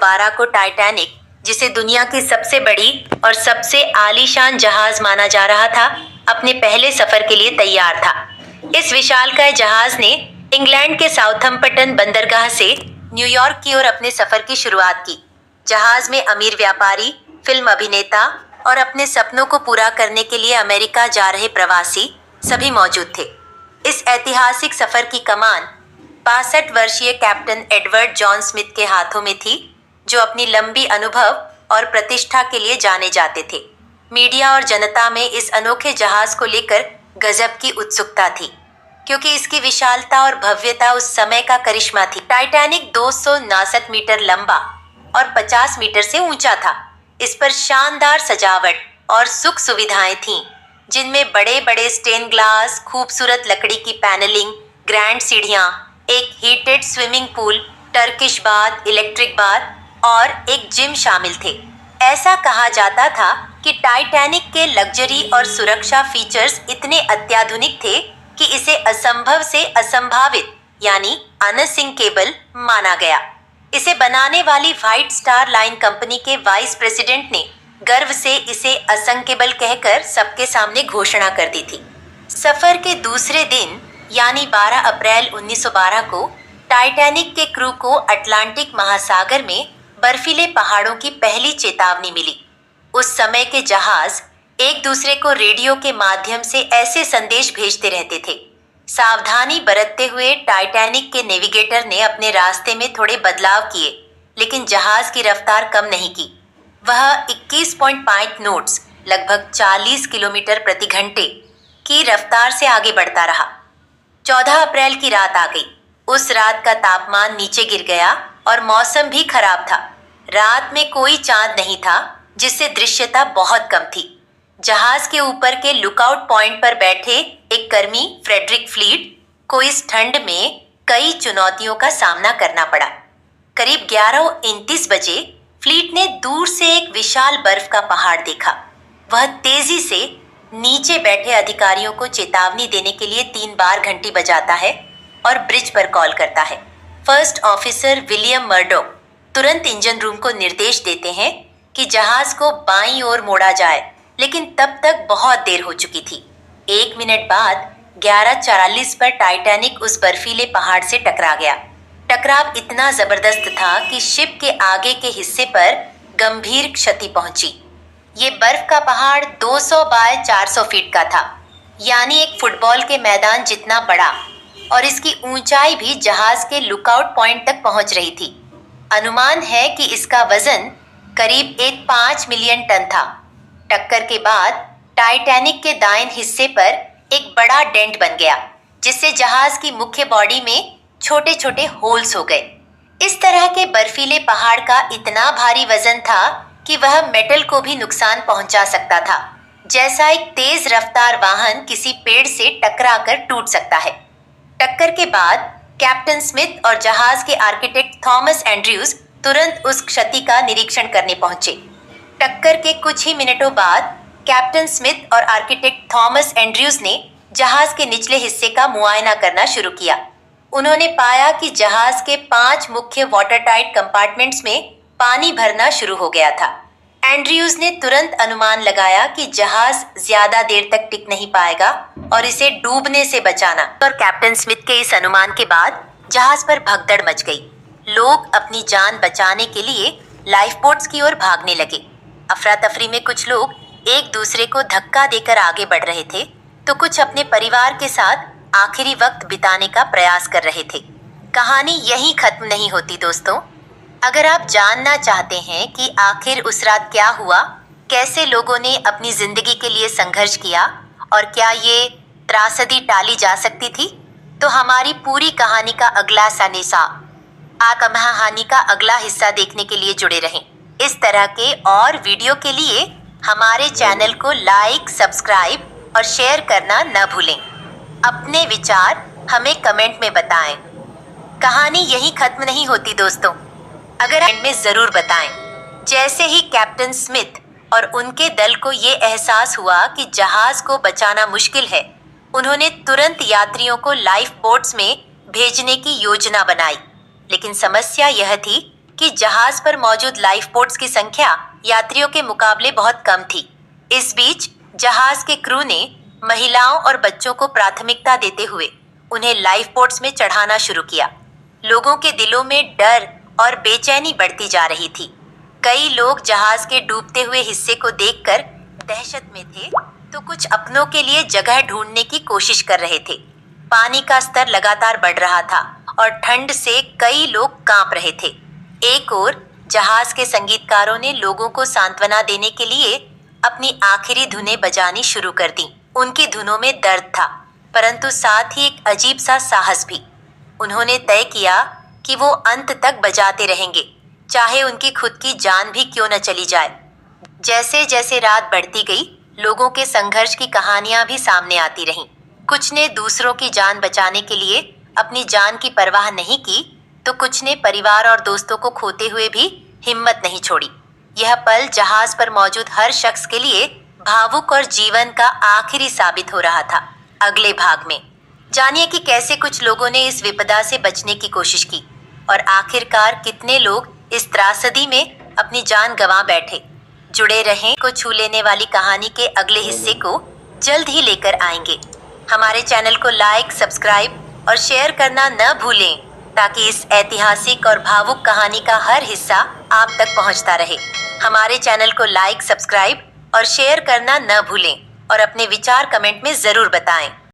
1912 को टाइटैनिक, जिसे दुनिया की सबसे बड़ी और सबसे आलीशान जहाज माना जा रहा था, अपने पहले सफर के लिए तैयार था। इस विशालकाय जहाज ने इंग्लैंड के साउथम्पटन बंदरगाह से न्यूयॉर्क की ओर अपने सफर की शुरुआत की। जहाज में अमीर व्यापारी, फिल्म अभिनेता और अपने सपनों को पूरा करने के लिए अमेरिका जा रहे प्रवासी सभी मौजूद थे। इस ऐतिहासिक सफर की कमान 62 वर्षीय कैप्टन एडवर्ड जॉन स्मिथ के हाथों में थी, जो अपनी लंबी अनुभव और प्रतिष्ठा के लिए जाने जाते थे। मीडिया और जनता में इस अनोखे जहाज को लेकर गजब की उत्सुकता थी, क्योंकि इसकी विशालता और भव्यता उस समय का करिश्मा थी। टाइटैनिक 259 मीटर लंबा और 50 मीटर से ऊंचा था। इस पर शानदार सजावट और सुख सुविधाएं थीं, जिनमें बड़े बड़े स्टेन ग्लास, खूबसूरत लकड़ी की पैनलिंग, ग्रैंड सीढ़ियां, एक heated swimming pool, Turkish bath, electric bath और एक जिम शामिल थे। ऐसा कहा जाता था कि टाइटैनिक के लग्जरी और सुरक्षा फीचर्स इतने अत्याधुनिक थे कि इसे असंभव से असंभावित यानी अनसिंकेबल माना गया। इसे बनाने वाली व्हाइट स्टार लाइन कंपनी के वाइस प्रेसिडेंट ने गर्व से इसे असंकेबल कहकर सबके सामने घोषणा कर दी थी। सफर के दूसरे दिन यानी 12 अप्रैल 1912 को टाइटैनिक के क्रू को अटलांटिक महासागर में बर्फीले पहाड़ों की पहली चेतावनी मिली। उस समय के जहाज एक दूसरे को रेडियो के माध्यम से ऐसे संदेश भेजते रहते थे। सावधानी बरतते हुए टाइटैनिक के नेविगेटर ने अपने रास्ते में थोड़े बदलाव किए, लेकिन जहाज की रफ्तार कम नहीं की। वह 21.5 नोट्स लगभग 40 किलोमीटर प्रति घंटे की रफ्तार से आगे बढ़ता रहा। 14 अप्रैल की रात आ गई। उस रात का तापमान नीचे गिर गया और मौसम भी खराब था। रात में कोई चांद नहीं था, जिससे दृश्यता बहुत कम थी। जहाज के ऊपर के लुकआउट पॉइंट पर बैठे एक कर्मी फ्रेडरिक फ्लीट को इस ठंड में कई चुनौतियों का सामना करना पड़ा। करीब 11:29 बजे फ्लीट ने दूर से एक विशाल बर्फ का पहाड़ देखा। वह तेजी से नीचे बैठे अधिकारियों को चेतावनी देने के लिए 3 बार घंटी बजाता है और ब्रिज पर कॉल करता है। फर्स्ट ऑफिसर विलियम मर्डोक तुरंत इंजन रूम को निर्देश देते हैं कि जहाज को बाईं ओर मोड़ा जाए, लेकिन तब तक बहुत देर हो चुकी थी। 1 मिनट बाद 11:44 पर टाइटैनिक उस बर्फीले पहाड़ से टकरा गया। टकराव इतना जबरदस्त था कि शिप के आगे के हिस्से पर गंभीर क्षति पहुंची। ये बर्फ का पहाड़ 200 बाय 400 फीट का था, यानी एक फुटबॉल के मैदान जितना बड़ा, और इसकी ऊंचाई भी जहाज के लुकआउट पॉइंट तक पहुंच रही थी। अनुमान है कि इसका वजन करीब 5 मिलियन टन था। टक्कर के बाद टाइटैनिक के दाएं हिस्से पर एक बड़ा डेंट बन गया, जिससे जहाज की मुख्य बॉडी में छोटे छोटे होल्स हो गए। इस तरह के बर्फीले पहाड़ का इतना भारी वजन था कि वह मेटल को भी नुकसान पहुंचा सकता था, जैसा एक तेज रफ्तार वाहन किसी पेड़ से टकराकर टूट सकता है। टक्कर के बाद कैप्टन स्मिथ और जहाज के आर्किटेक्ट थॉमस एंड्रयूज तुरंत उस क्षति का निरीक्षण करने पहुंचे। टक्कर के कुछ ही मिनटों बाद कैप्टन स्मिथ और आर्किटेक्ट थॉमस एंड्रयूज ने जहाज के निचले हिस्से का मुआयना करना शुरू किया। उन्होंने पाया कि जहाज के 5 मुख्य वाटरटाइट कंपार्टमेंट्स में पानी भरना शुरू हो गया था। एंड्रयूज ने तुरंत अनुमान लगाया कि जहाज ज्यादा देर तक टिक नहीं पाएगा और इसे डूबने से बचाना। और कैप्टन स्मिथ के इस अनुमान के बाद जहाज पर भगदड़ मच गई। लोग अपनी जान बचाने के लिए लाइफ बोट्स की ओर भागने लगे। अफरा तफरी में कुछ लोग एक दूसरे को धक्का देकर आगे बढ़ रहे थे, तो कुछ अपने परिवार के साथ आखिरी वक्त बिताने का प्रयास कर रहे थे। कहानी यहीं खत्म नहीं होती दोस्तों। अगर आप जानना चाहते हैं कि आखिर उस रात क्या हुआ, कैसे लोगों ने अपनी जिंदगी के लिए संघर्ष किया और क्या ये त्रासदी टाली जा सकती थी, तो हमारी पूरी कहानी का अगला सनेसा कहानी का अगला हिस्सा देखने के लिए जुड़े रहें। इस तरह के और वीडियो के लिए हमारे चैनल को लाइक, सब्सक्राइब और शेयर करना न भूलें। अपने विचार हमें कमेंट में बताएं। कहानी यहीं खत्म नहीं होती दोस्तों, अगर एंड में जरूर बताएं। जैसे ही कैप्टन स्मिथ और उनके दल को ये एहसास हुआ कि जहाज को बचाना मुश्किल है, उन्होंने तुरंत यात्रियों को लाइफ बोट्स में भेजने की योजना बनाई। लेकिन समस्या यह थी कि क्योंकि जहाज पर मौजूद लाइफ बोट्स की संख्या यात्रियों के मुकाबले बहुत कम थी। इस बीच जहाज के क्रू ने महिलाओं और बच्चों को प्राथमिकता देते हुए उन्हें लाइफ बोट्स में चढ़ाना शुरू किया। लोगों के दिलों में डर और बेचैनी बढ़ती जा रही थी। कई लोग जहाज के डूबते हुए हिस्से को देखकर दहशत में थे, तो कुछ अपनों के लिए जगह ढूंढने की कोशिश कर रहे थे। पानी का स्तर लगातार बढ़ रहा था और ठंड से कई लोग कांप रहे थे। एक ओर जहाज के संगीतकारों ने लोगों को सांत्वना देने के लिए अपनी आखिरी धुनें बजानी शुरू कर दी। उनकी धुनों में दर्द था, परंतु साथ ही एक अजीब सा साहस भी। उन्होंने तय किया कि वो अंत तक बजाते रहेंगे, चाहे उनकी खुद की जान भी क्यों न चली जाए। जैसे जैसे रात बढ़ती गई, लोगों के संघर्ष की कहानियां भी सामने आती रहीं। कुछ ने दूसरों की जान बचाने के लिए अपनी जान की परवाह नहीं की, तो कुछ ने परिवार और दोस्तों को खोते हुए भी हिम्मत नहीं छोड़ी। यह पल जहाज पर मौजूद हर शख्स के लिए भावुक और जीवन का आखिरी साबित हो रहा था। अगले भाग में जानिए कि कैसे कुछ लोगों ने इस विपदा से बचने की कोशिश की और आखिरकार कितने लोग इस त्रासदी में अपनी जान गंवा बैठे। जुड़े रहें, को छू लेने वाली कहानी के अगले हिस्से को जल्द ही लेकर आएंगे। हमारे चैनल को लाइक, सब्सक्राइब और शेयर करना न भूलें, ताकि इस ऐतिहासिक और भावुक कहानी का हर हिस्सा आप तक पहुंचता रहे। हमारे चैनल को लाइक, सब्सक्राइब और शेयर करना न भूलें और अपने विचार कमेंट में जरूर बताएं।